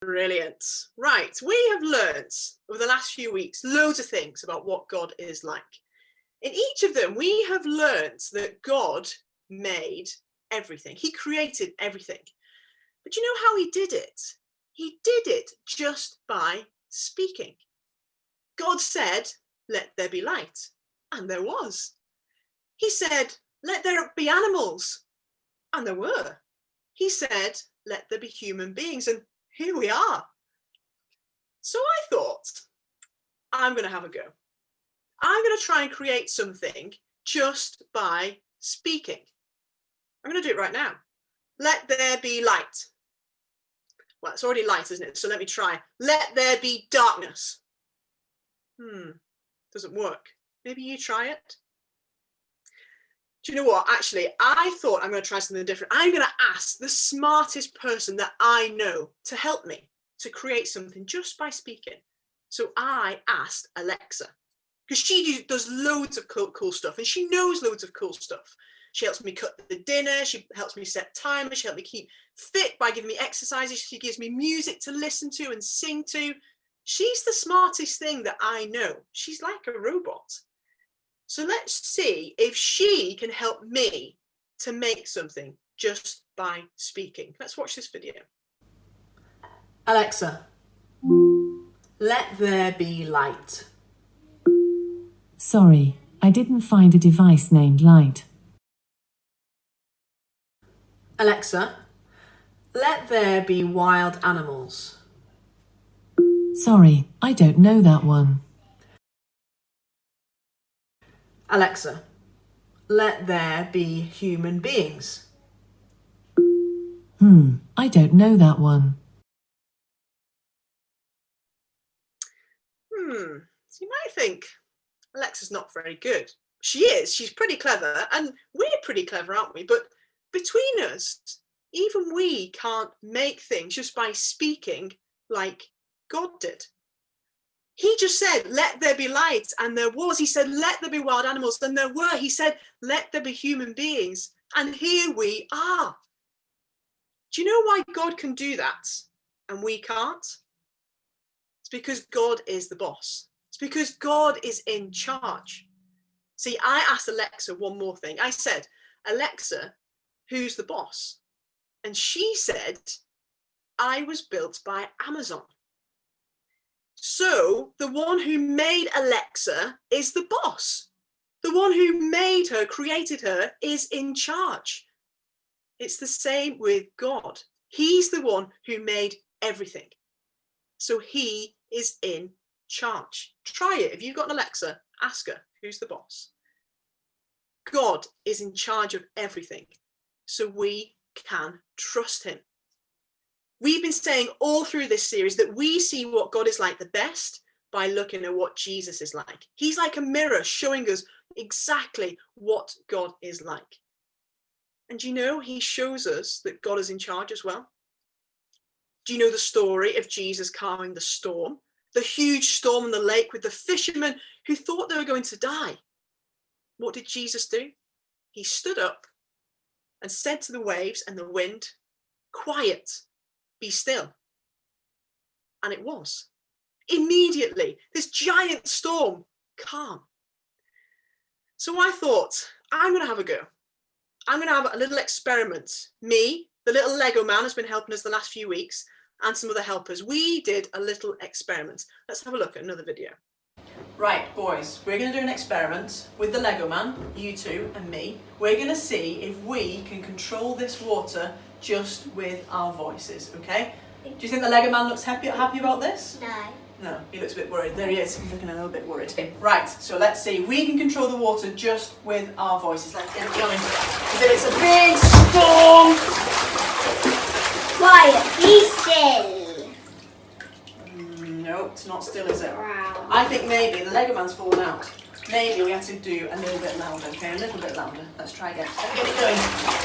Brilliant. Right, we have learnt over the last few weeks loads of things about what God is like. In each of them, we have learnt that God made everything. He created everything. But you know how he did it? He did it just by speaking. God said, "Let there be light," and there was. He said, "Let there be animals," and there were. He said, "Let there be human beings," and here we are. So I thought, I'm going to have a go. I'm going to try and create something just by speaking. I'm going to do it right now. Let there be light. Well, it's already light, isn't it? So let me try. Let there be darkness. Doesn't work. Maybe you try it. Do you know what? Actually, I thought I'm going to try something different. I'm going to ask the smartest person that I know to help me to create something just by speaking. So I asked Alexa, because she does loads of cool stuff and she knows loads of cool stuff. She helps me cook the dinner. She helps me set timers. She helps me keep fit by giving me exercises. She gives me music to listen to and sing to. She's the smartest thing that I know. She's like a robot. So let's see if she can help me to make something just by speaking. Let's watch this video. Alexa, let there be light. Sorry, I didn't find a device named Light. Alexa, let there be wild animals. Sorry, I don't know that one. Alexa, let there be human beings. I don't know that one. So you might think Alexa's not very good. She is. She's pretty clever, and we're pretty clever, aren't we? But between us, even we can't make things just by speaking like God did. He just said, "Let there be light," and there was. He said, "Let there be wild animals," and there were. He said, "Let there be human beings," and here we are. Do you know why God can do that and we can't? It's because God is the boss. It's because God is in charge. See, I asked Alexa one more thing. I said, "Alexa, who's the boss?" And she said, "I was built by Amazon." So the one who made Alexa is the boss. The one who made her, created her, is in charge. It's the same with God. He's the one who made everything. So he is in charge. Try it. If you've got an Alexa, ask her, who's the boss? God is in charge of everything. So we can trust him. We've been saying all through this series that we see what God is like the best by looking at what Jesus is like. He's like a mirror showing us exactly what God is like. And you know, he shows us that God is in charge as well. Do you know the story of Jesus calming the storm? The huge storm on the lake with the fishermen who thought they were going to die. What did Jesus do? He stood up and said to the waves and the wind, "Quiet, be still." And it was. Immediately, this giant storm, calm. So I thought, I'm going to have a go. I'm going to have a little experiment. Me, the little Lego man, has been helping us the last few weeks, and some other helpers. We did a little experiment. Let's have a look at another video. Right, boys, we're going to do an experiment with the Lego man, you two and me. We're going to see if we can control this water just with our voices, okay? Do you think the Lego man looks happy about this? No, he looks a bit worried. There he is. He's looking a little bit worried. Right, so let's see. We can control the water just with our voices. Let's get it going. Because it's a big storm. Quiet, be still. No, it's not still, is it? Wow. I think maybe the Lego man's fallen out. Maybe we have to do a little bit louder, okay? A little bit louder. Let's try again. Let's get it going.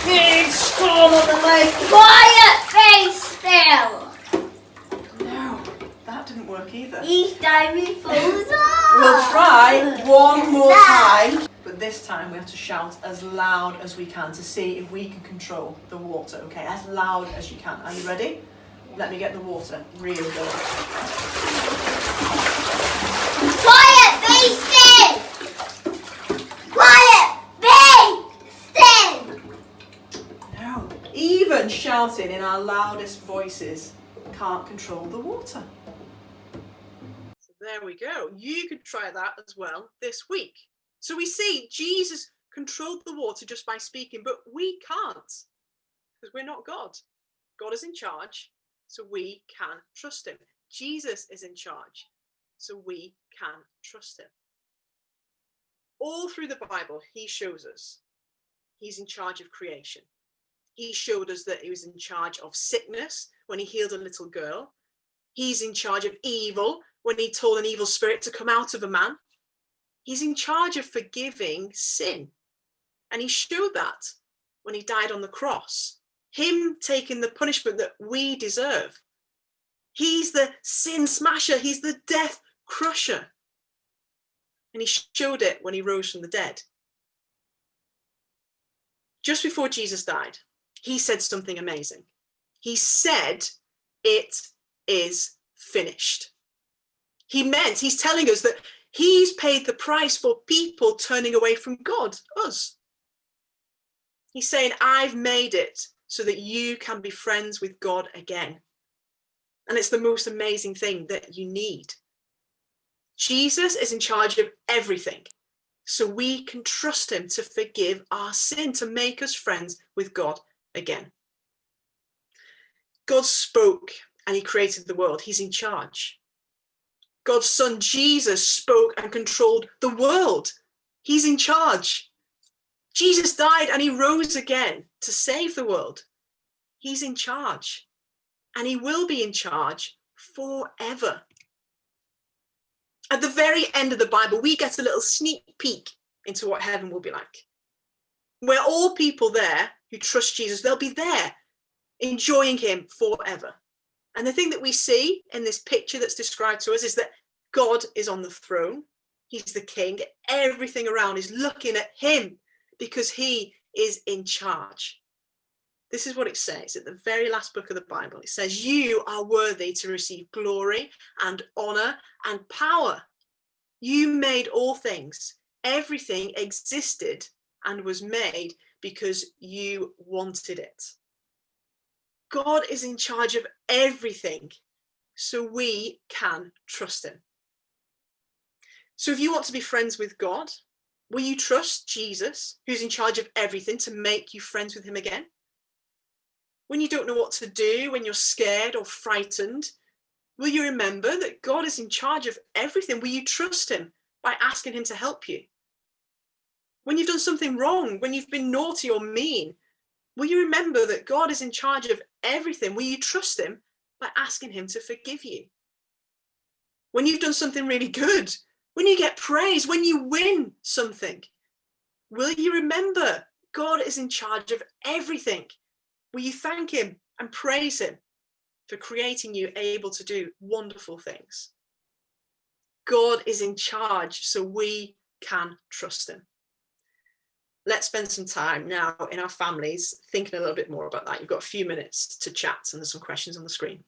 Big storm on the lake. Quiet, be still. No, that didn't work either. Each time he falls off. We'll try one more time. But this time we have to shout as loud as we can to see if we can control the water, okay? As loud as you can. Are you ready? Let me get the water. Really good. Quiet, be still! Quiet, be still! No. Even shouting in our loudest voices can't control the water. So there we go. You could try that as well this week. So we see Jesus controlled the water just by speaking, but we can't because we're not God. God is in charge, so we can trust him. Jesus is in charge, so we can trust him. All through the Bible, he shows us he's in charge of creation. He showed us that he was in charge of sickness when he healed a little girl. He's in charge of evil when he told an evil spirit to come out of a man. He's in charge of forgiving sin. And he showed that when he died on the cross, him taking the punishment that we deserve. He's the sin smasher. He's the death crusher. And he showed it when he rose from the dead. Just before Jesus died, he said something amazing. He said, "It is finished." He's telling us that he's paid the price for people turning away from God, us. He's saying, I've made it so that you can be friends with God again. And it's the most amazing thing that you need. Jesus is in charge of everything, so we can trust him to forgive our sin, to make us friends with God again. God spoke and he created the world. He's in charge. God's son Jesus spoke and controlled the world. He's in charge. Jesus died and he rose again to save the world. He's in charge, and he will be in charge forever. At the very end of the Bible, we get a little sneak peek into what heaven will be like, where all people there who trust Jesus, they'll be there enjoying him forever. And the thing that we see in this picture that's described to us is that God is on the throne. He's the king. Everything around is looking at him because he is in charge. This is what it says at the very last book of the Bible. It says, you are worthy to receive glory and honor and power. You made all things. Everything existed and was made because you wanted it. God is in charge of everything, so we can trust him. So if you want to be friends with God, will you trust Jesus, who's in charge of everything, to make you friends with him again? When you don't know what to do, when you're scared or frightened, will you remember that God is in charge of everything? Will you trust him by asking him to help you? When you've done something wrong, when you've been naughty or mean, will you remember that God is in charge of everything? Will you trust him by asking him to forgive you? When you've done something really good, when you get praise, when you win something, will you remember God is in charge of everything? Will you thank him and praise him for creating you able to do wonderful things? God is in charge, so we can trust him. Let's spend some time now in our families thinking a little bit more about that. You've got a few minutes to chat, and there's some questions on the screen.